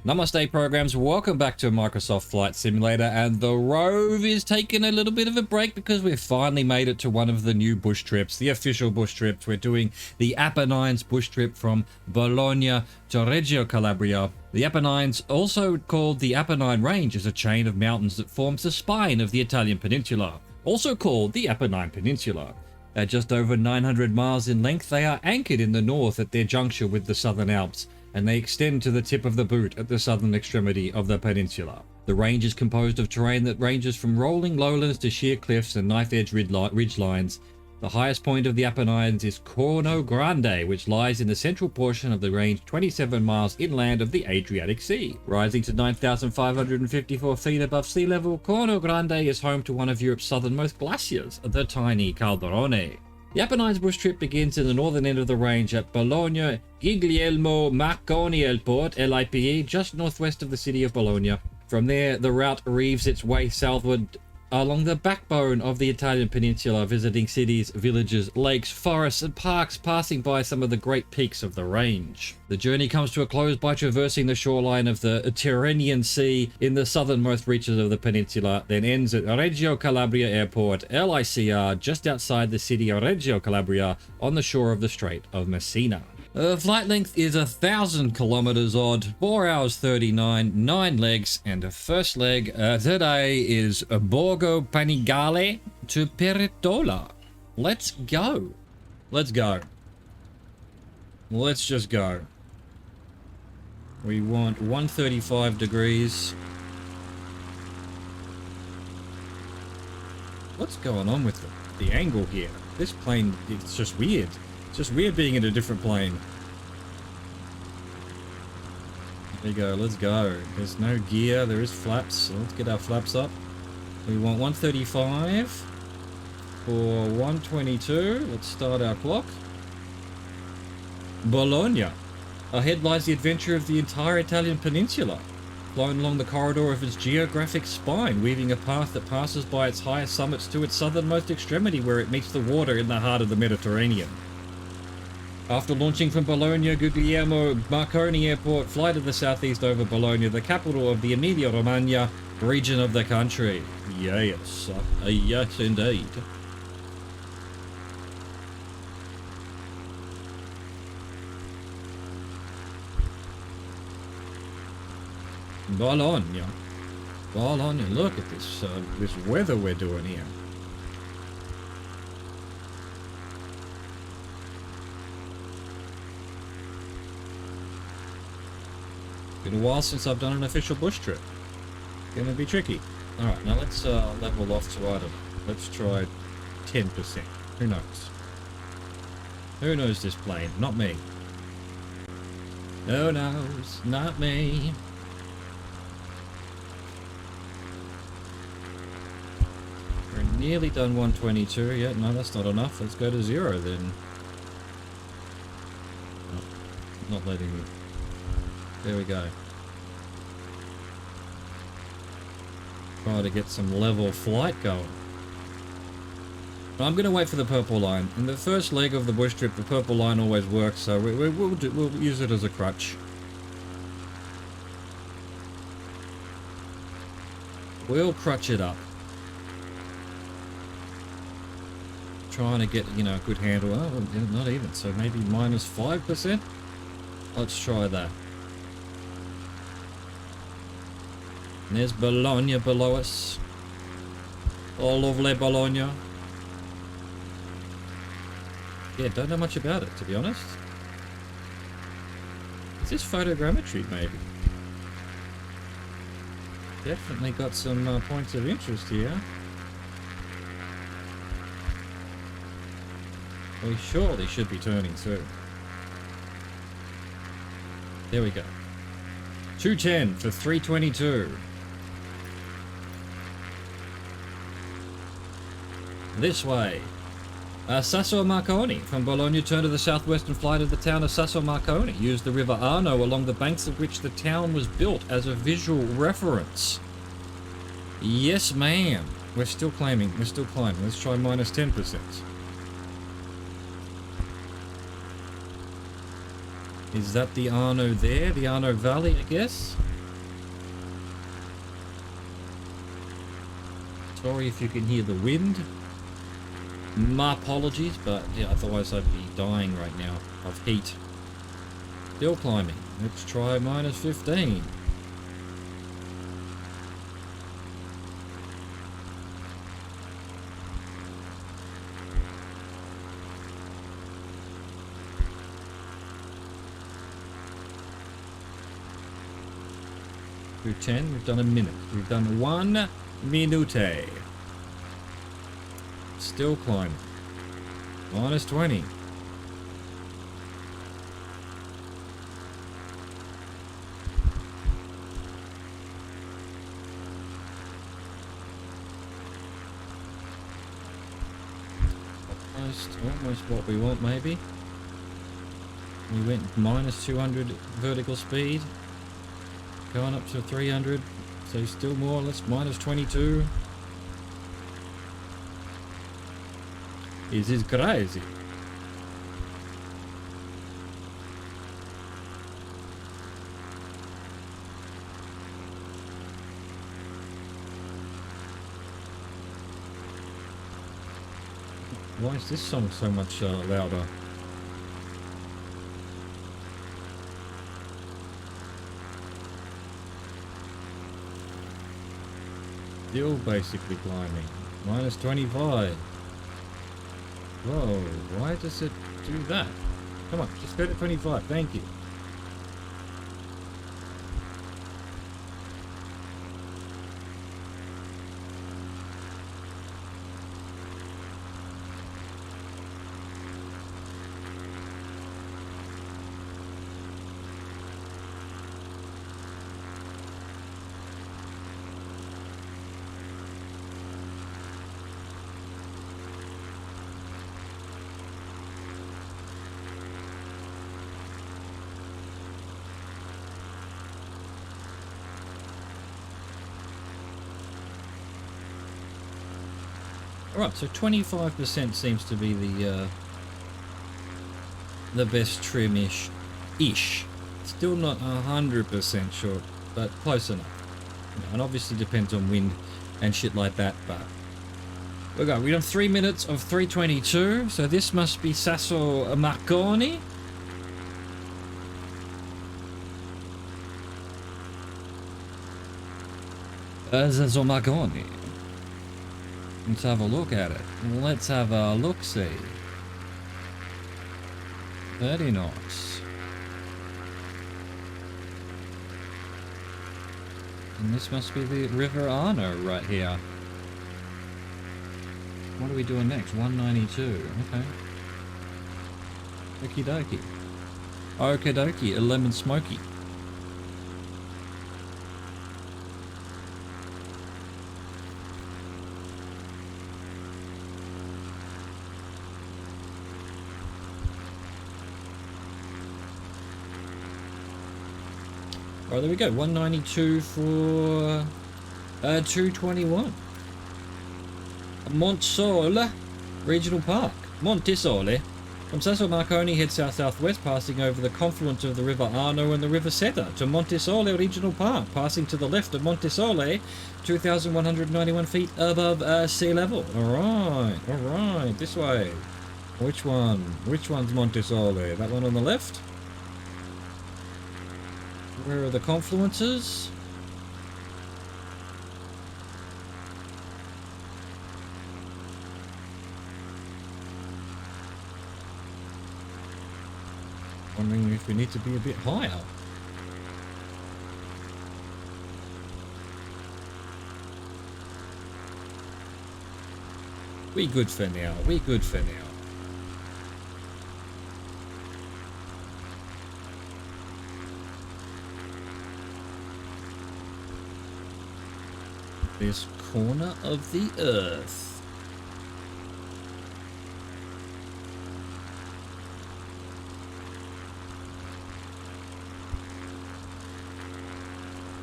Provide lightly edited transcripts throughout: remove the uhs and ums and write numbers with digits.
Namaste programs, welcome back to Microsoft Flight Simulator, and the Rove is taking a little bit of a break because we've finally made it to one of the new bush trips, the official bush trips. We're doing the Apennines bush trip from Bologna to Reggio Calabria. The Apennines, also called the Apennine Range, is a chain of mountains that forms the spine of the Italian peninsula, also called the Apennine Peninsula. At just over 900 miles in length, they are anchored in the north at their juncture with the Southern Alps, and they extend to the tip of the boot at the southern extremity of the peninsula. The range is composed of terrain that ranges from rolling lowlands to sheer cliffs and knife-edge ridge lines. The highest point of the Apennines is Corno Grande, which lies in the central portion of the range 27 miles inland of the Adriatic Sea. Rising to 9,554 feet above sea level, Corno Grande is home to one of Europe's southernmost glaciers, the tiny Calderone. The Apennines bush trip begins in the northern end of the range at Bologna Guglielmo Marconi Airport, LIPE, just northwest of the city of Bologna. From there, the route weaves its way southward along the backbone of the Italian peninsula, visiting cities, villages, lakes, forests, and parks, passing by some of the great peaks of the range. The journey comes to a close by traversing the shoreline of the Tyrrhenian Sea in the southernmost reaches of the peninsula, then ends at Reggio Calabria Airport, LICR, just outside the city of Reggio Calabria on the shore of the Strait of Messina. Flight length is 1,000 kilometers odd, 4 hours 39, 9 legs, and the first leg today is Borgo Panigale to Peretola. Let's go. Let's go. Let's just go. We want 135 degrees. What's going on with the angle here? This plane, it's just weird. It's just weird being in a different plane. There you go, let's go. There's no gear, there is flaps, so let's get our flaps up. We want 135 for 122. Let's start our clock. Bologna. Ahead lies the adventure of the entire Italian peninsula, flown along the corridor of its geographic spine, weaving a path that passes by its highest summits to its southernmost extremity where it meets the water in the heart of the Mediterranean. After launching from Bologna Guglielmo Marconi Airport, fly to the southeast over Bologna, the capital of the Emilia-Romagna region of the country. Yes, yes indeed. Bologna. Bologna, look at this, this weather we're doing here. Been a while since I've done an official bush trip. Gonna be tricky. Alright, now let's level off to item. Let's try 10%. Who knows? Who knows this plane? Not me. Who knows? Not me. We're nearly done 122 yet. No, that's not enough. Let's go to 0 then. Oh, not letting me. There we go. Try to get some level flight going. But I'm going to wait for the purple line. In the first leg of the bush trip, the purple line always works, so we'll use it as a crutch. We'll crutch it up. Trying to get, you know, a good handle. Oh, not even, so maybe minus 5%? Let's try that. And there's Bologna below us. Oh, lovely Bologna. Yeah, don't know much about it, to be honest. Is this photogrammetry, maybe? Definitely got some points of interest here. We surely should be turning through. There we go. 210 for 322. This way. Sasso Marconi. From Bologna, turn to the southwest and fly to the town of Sasso Marconi. Use the river Arno, along the banks of which the town was built, as a visual reference. Yes, ma'am. We're still climbing. Let's try minus 10%. Is that the Arno there? The Arno Valley, I guess? Sorry if you can hear the wind. My apologies, but yeah, otherwise I'd be dying right now of heat. Still climbing. Let's try minus 15. Through 10, we've done a minute. We've done 1 minute. Still climbing. Minus 20. Almost what we want, maybe. We went minus 200 vertical speed. Going up to 300. So still more or less minus 22. This is crazy. Why is this song so much louder? Still basically climbing. Minus 25. Whoa, why does it do that? Come on, just go to 25, thank you. Alright, so 25% seems to be the best trim-ish. Still not 100% sure, but close enough. You know, and obviously depends on wind and shit like that, but we have 3 minutes of 322, so this must be Sasso Marconi. Sasso Marconi. Let's have a look at it. Let's have a look-see. Very nice. And this must be the River Arno right here. What are we doing next? 192. Okay. Okie dokie. Okie dokie. A lemon smoky. Right, there we go. 192 for 221. Montsole Regional Park. Montesole. From Sasso Marconi, head south-southwest, passing over the confluence of the River Arno and the River Seta to Montesole Regional Park, passing to the left of Montesole, 2,191 feet above sea level. Alright, this way. Which one? Which one's Montesole? That one on the left? Where are the confluences? Wondering if we need to be a bit higher. We good for now. We good for now. This corner of the earth.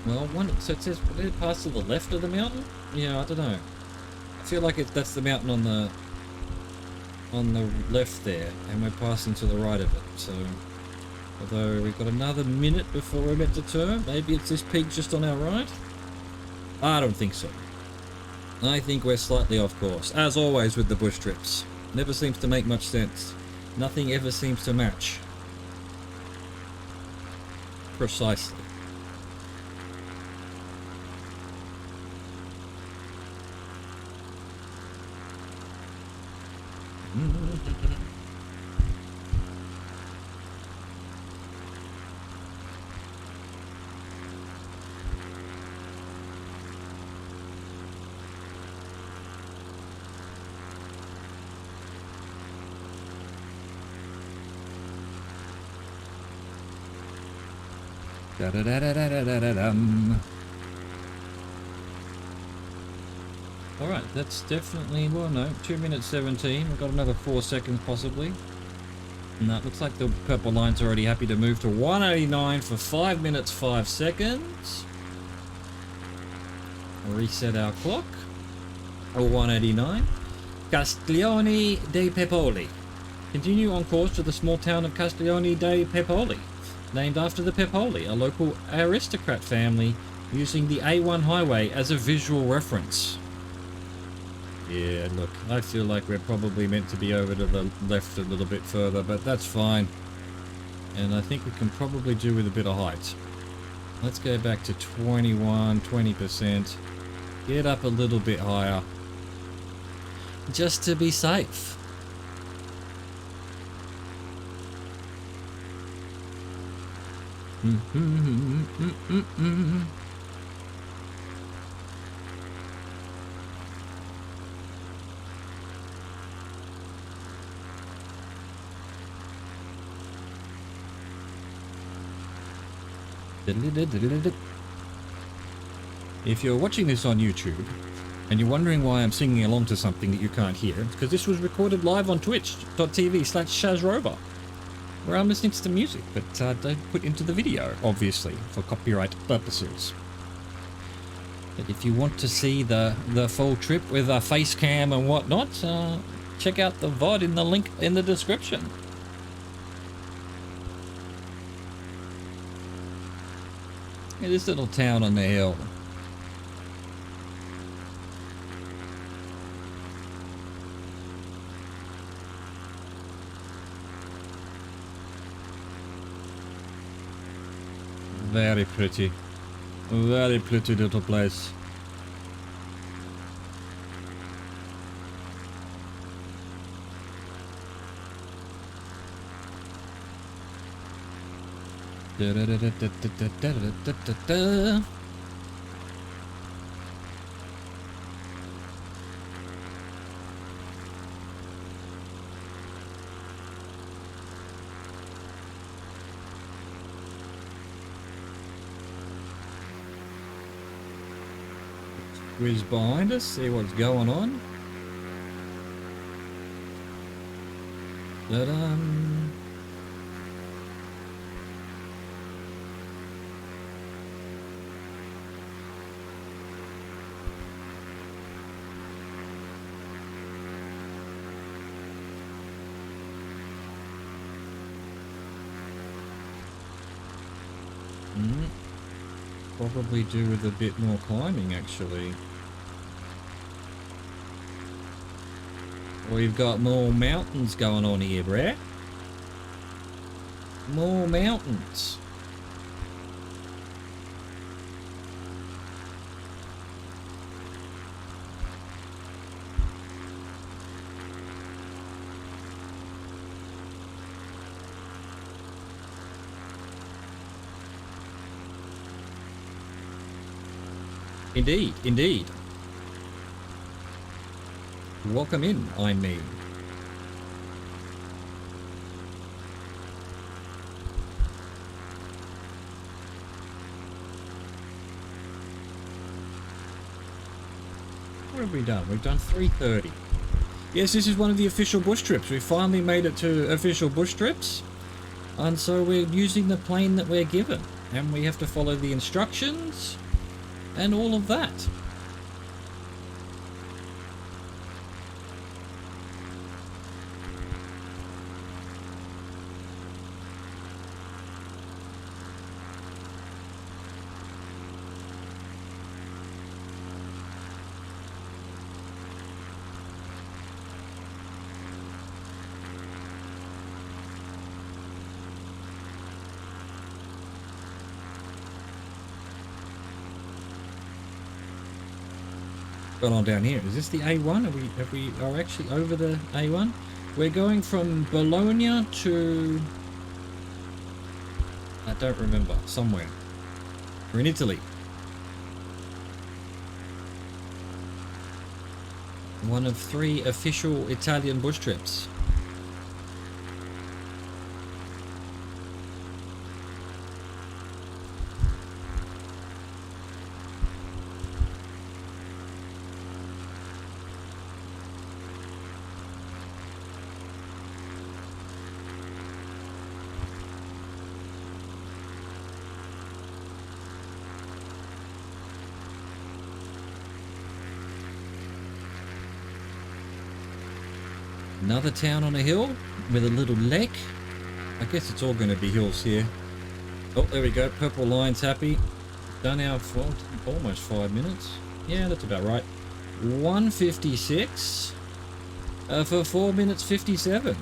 Well, so it says, did it pass to the left of the mountain? Yeah, I don't know. I feel like that's the mountain on the left there, and we're passing to the right of it, so... Although we've got another minute before we're meant to turn, maybe it's this peak just on our right? I don't think so. I think we're slightly off course, as always with the bush trips. Never seems to make much sense. Nothing ever seems to match. Precisely. Da-da-da-da-da-da-da-dum. All right, that's definitely, well, no, 2 minutes 17. We've got another 4 seconds possibly. And that looks like the purple line's already happy to move to 189 for 5 minutes 5 seconds. Reset our clock. 189. Castiglione dei Pepoli. Continue on course to the small town of Castiglione dei Pepoli, named after the Pepoli, a local aristocrat family, using the A1 highway as a visual reference. Yeah, look, I feel like we're probably meant to be over to the left a little bit further, but that's fine. And I think we can probably do with a bit of height. Let's go back to 21, 20%. Get up a little bit higher. Just to be safe. If you're watching this on YouTube and you're wondering why I'm singing along to something that you can't hear, it's because this was recorded live on twitch.tv/ShazRover, where I'm listening to some music, but don't put into the video, obviously, for copyright purposes. But if you want to see the full trip with a face cam and whatnot, check out the VOD in the link in the description. Yeah, this little town on the hill. Very pretty. Very pretty little place. Da da da da da da da da da da. Whiz behind us, see what's going on. Da-dum. Probably do with a bit more climbing, actually. We've got more mountains going on here, bruh. More mountains. Indeed, indeed. Welcome in, I mean. What have we done? We've done 3:30. Yes, this is one of the official bush trips. We finally made it to official bush trips. And so we're using the plane that we're given. And we have to follow the instructions and all of that. Going on down here? Is this the A1? Are actually over the A1? We're going from Bologna to... I don't remember. Somewhere. We're in Italy. One of 3 official Italian bush trips. Another town on a hill with a little lake. I guess it's all going to be hills here. Oh, there we go. Purple line's happy. Done our almost 5 minutes. Yeah, that's about right. 1:56 for 4 minutes 57.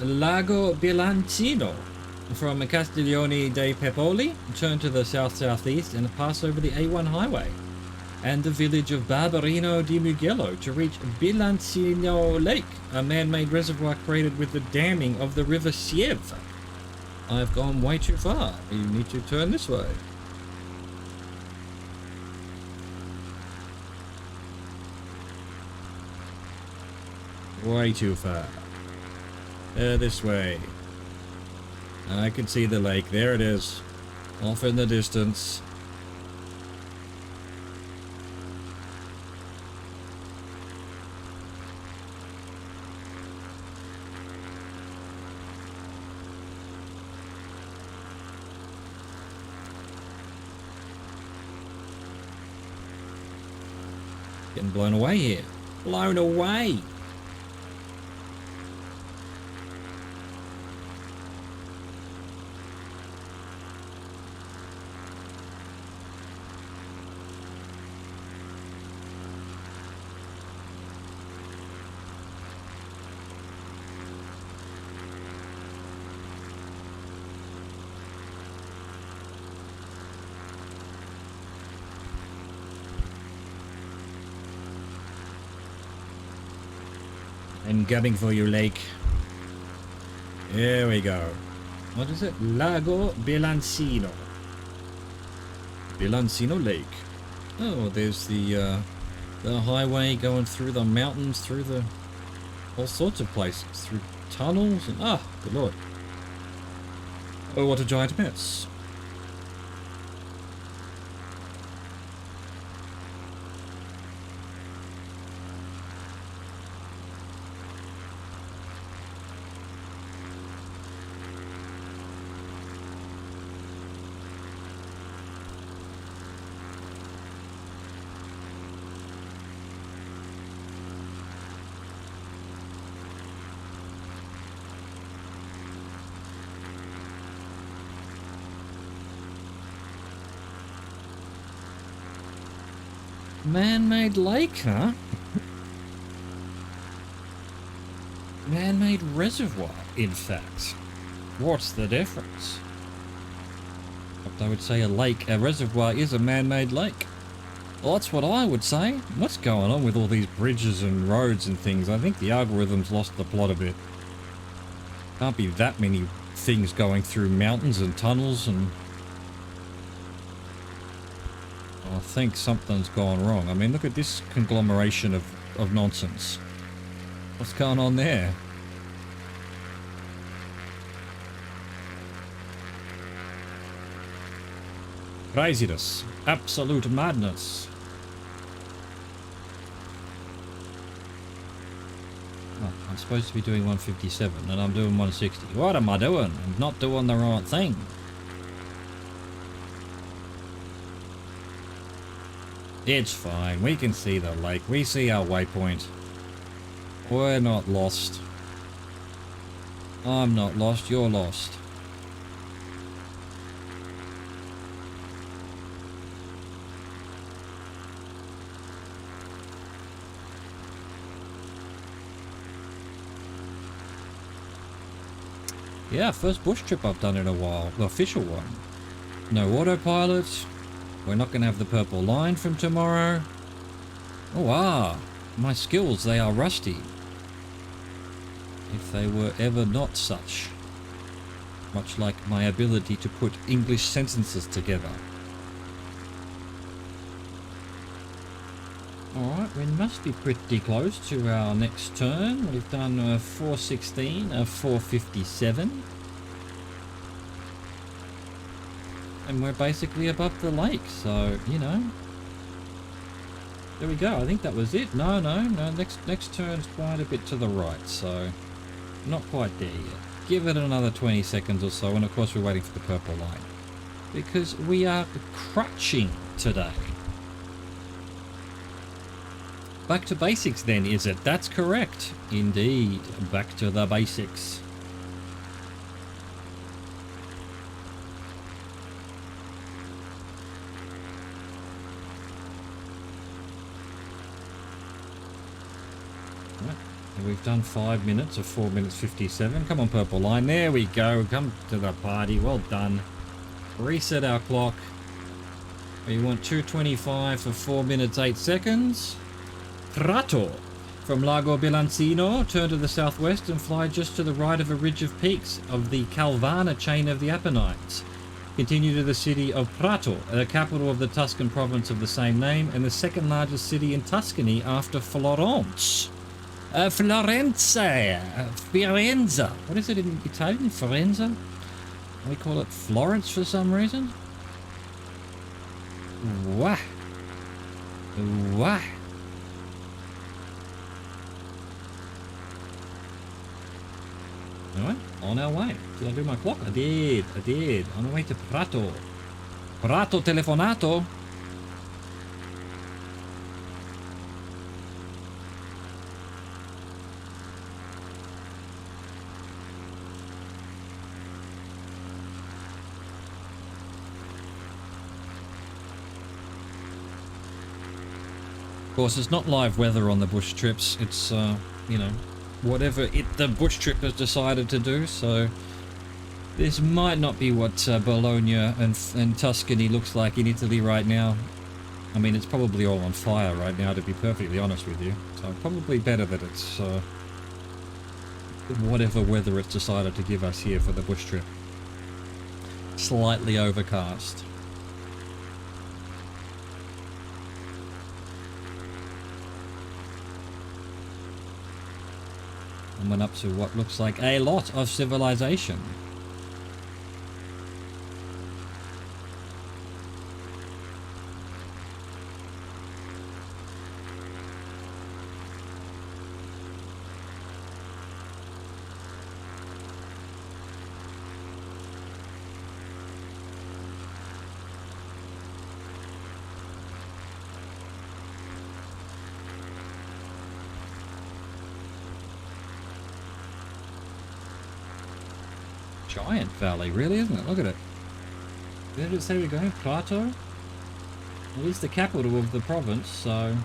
Lago Bilancino from Castiglione dei Pepoli. Turn to the south-southeast and pass over the A1 highway and the village of Barberino di Mugello to reach Bilancino Lake, a man-made reservoir created with the damming of the river Siev. I've gone way too far. You need to turn this way. Way too far. This way. I can see the lake. There it is. Off in the distance. Getting blown away here. Blown away! I'm coming for you, lake. Here we go. What is it? Lago Bilancino. Bilancino Lake. Oh, there's the highway going through the mountains, through the all sorts of places, through tunnels, and good lord. Oh, what a giant mess. Man-made lake, huh? Man-made reservoir, in fact. What's the difference? I would say a reservoir is a man-made lake. Well, that's what I would say. What's going on with all these bridges and roads and things? I think the algorithm's lost the plot a bit. Can't be that many things going through mountains and tunnels and... I think something's gone wrong. I mean, look at this conglomeration of nonsense. What's going on there? Craziness. Absolute madness. Oh, I'm supposed to be doing 157 and I'm doing 160. What am I doing? I'm not doing the right thing. It's fine. We can see the lake. We see our waypoint. We're not lost. I'm not lost. You're lost. Yeah, first bush trip I've done in a while. The official one. No autopilot. We're not going to have the purple line from tomorrow. Oh, my skills, they are rusty. If they were ever not such. Much like my ability to put English sentences together. Alright, we must be pretty close to our next turn. We've done 416, 457. And we're basically above the lake, so, you know. There we go, I think that was it. No, next turn's quite a bit to the right, so not quite there yet. Give it another 20 seconds or so, and of course we're waiting for the purple line. Because we are crutching today. Back to basics then, is it? That's correct. Indeed, back to the basics. Right. We've done 5 minutes of 4 minutes 57. Come on, purple line. There we go. Come to the party. Well done. Reset our clock. We want 2:25 for 4 minutes 8 seconds. Prato. From Lago Bilancino, turn to the southwest and fly just to the right of a ridge of peaks of the Calvana chain of the Apennines. Continue to the city of Prato, the capital of the Tuscan province of the same name and the second largest city in Tuscany after Florence. Firenze. What is it in Italian? Firenze? We call it Florence for some reason. Wah. Wah. Alright, on our way. Did I do my clock? I did. On our way to Prato. Prato telefonato. Of course, it's not live weather on the bush trips. It's, you know, whatever the bush trip has decided to do, so this might not be what Bologna and Tuscany looks like in Italy right now. I mean, it's probably all on fire right now, to be perfectly honest with you, so probably better that it's whatever weather it's decided to give us here for the bush trip. Slightly overcast. And went up to what looks like a lot of civilization. Giant valley, really, isn't it? Look at it. Where did it say we're going? Prato? It is the capital of the province, so...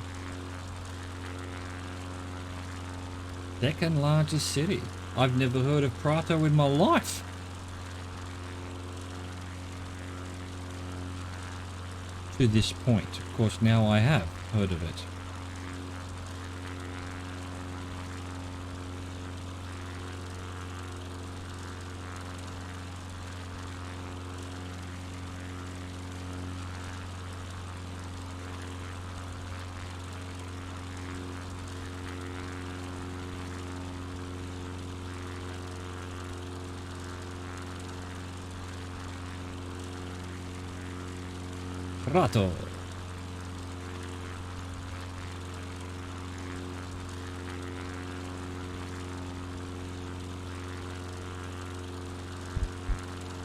second largest city. I've never heard of Prato in my life. To this point. Of course, now I have heard of it. Prato.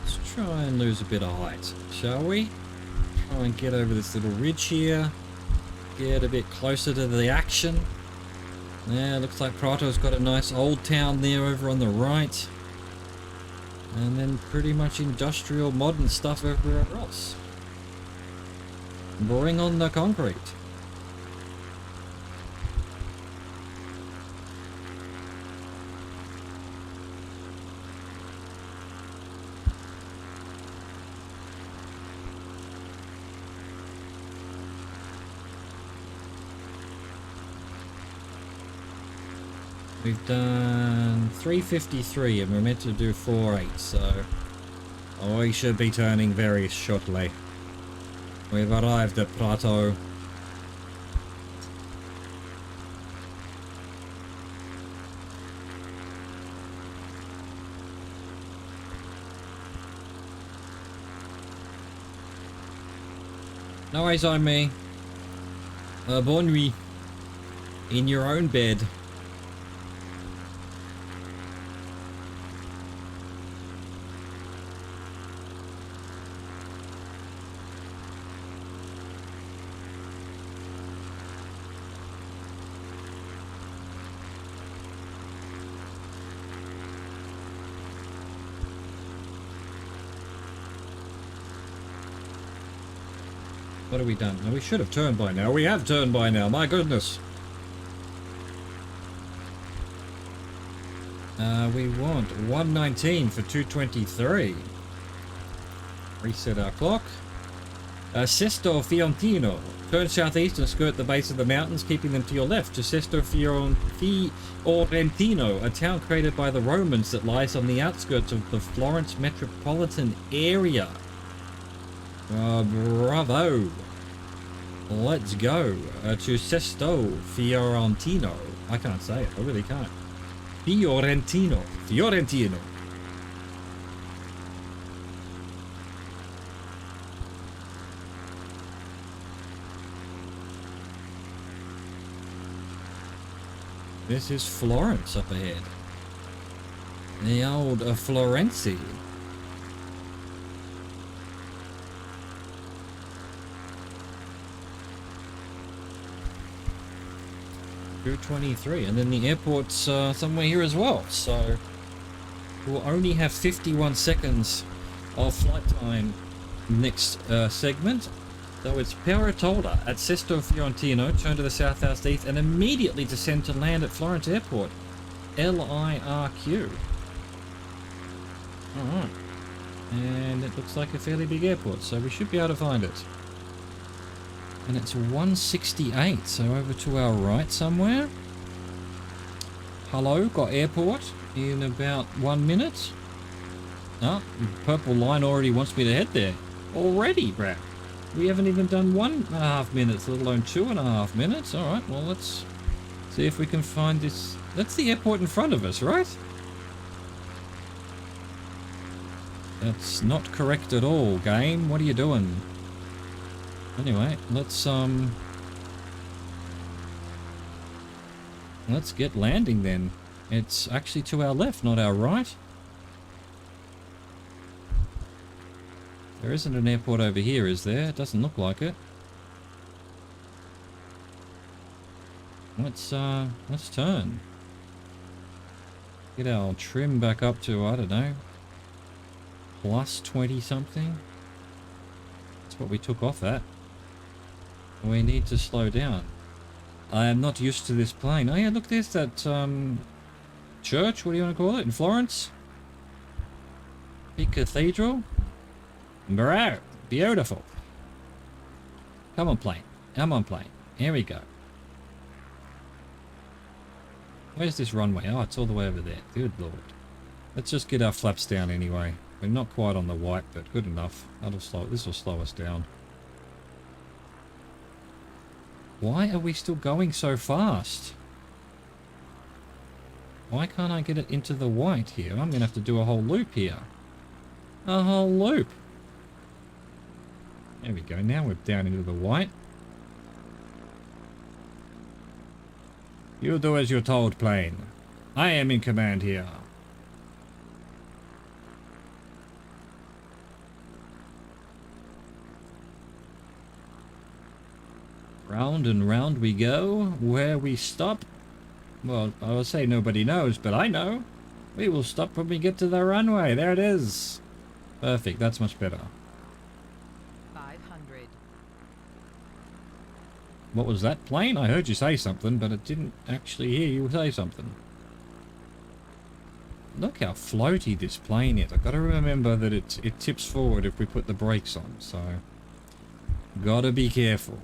Let's try and lose a bit of height, shall we? Try and get over this little ridge here. Get a bit closer to the action. Yeah, looks like Prato's got a nice old town there over on the right. And then pretty much industrial modern stuff everywhere else. Bring on the concrete. We've done 3:53 and we're meant to do 4:08, so we should be turning very shortly. We've arrived at Prato. No eyes on me. Bonne nuit. In your own bed. What have we done? No, we should have turned by now. We have turned by now. My goodness. We want 119 for 223. Reset our clock. Sesto Fiorentino. Turn southeast and skirt the base of the mountains, keeping them to your left. To Sesto Fiorentino, a town created by the Romans that lies on the outskirts of the Florence metropolitan area. Bravo. Let's go to Sesto Fiorentino. I can't say it. I really can't. Fiorentino. This is Florence up ahead. The old Florence. 223, and then the airport's somewhere here as well, so we'll only have 51 seconds of flight time next segment. So it's Paratola at Sesto Fiorentino, turn to the south-southeast and immediately descend to land at Florence Airport. LIRQ. Alright. And it looks like a fairly big airport, so we should be able to find it. And it's 168, so over to our right somewhere. Hello, got airport in about 1 minute. Oh, purple line already wants me to head there. Already, bruh. We haven't even done 1.5 minutes, let alone 2.5 minutes. Alright, well, let's see if we can find this. That's the airport in front of us, right? That's not correct at all, game. What are you doing? Anyway, let's get landing then. It's actually to our left, not our right. There isn't an airport over here, is there? It doesn't look like it. Let's turn. Get our trim back up to, I don't know, plus 20 something. That's what we took off at. We need to slow down. I am not used to this plane. Oh yeah, look, there's that church, what do you want to call it, in Florence? Big cathedral. Bro, beautiful. Come on, plane. Come on, plane. Here we go. Where's this runway? Oh, it's all the way over there. Good lord. Let's just get our flaps down anyway. We're not quite on the white, but good enough. This will slow us down. Why are we still going so fast? Why can't I get it into the white here? I'm going to have to do a whole loop here. A whole loop. There we go. Now we're down into the white. You do as you're told, plane. I am in command here. Round and round we go. Where we stop? Well, I will say nobody knows, but I know. We will stop when we get to the runway. There it is. Perfect. That's much better. 500. What was that, plane? I heard you say something, but I didn't actually hear you say something. Look how floaty this plane is. I've got to remember that it tips forward if we put the brakes on, so gotta be careful.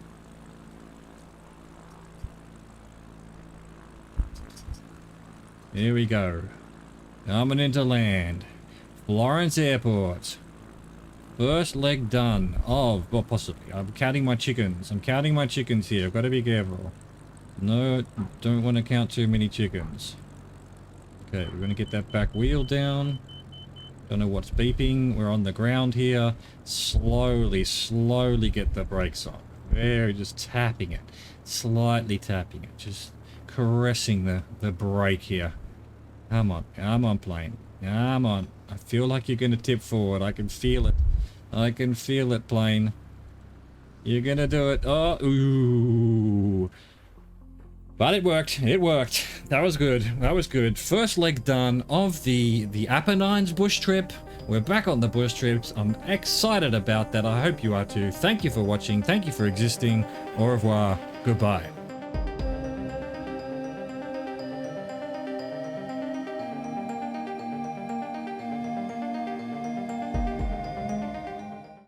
Here we go. Coming into land. Florence Airport. First leg done of, well, possibly. I'm counting my chickens. I'm counting my chickens here. I've got to be careful. No, don't want to count too many chickens. Okay, we're going to get that back wheel down. Don't know what's beeping. We're on the ground here. Slowly, slowly get the brakes on. Very, just tapping it. Slightly tapping it. Just caressing the brake here. Come on, plane. Come on. I feel like you're going to tip forward. I can feel it. I can feel it, plane. You're going to do it. Oh, ooh. But it worked. It worked. That was good. That was good. First leg done of the Apennines bush trip. We're back on the bush trips. I'm excited about that. I hope you are too. Thank you for watching. Thank you for existing. Au revoir. Goodbye.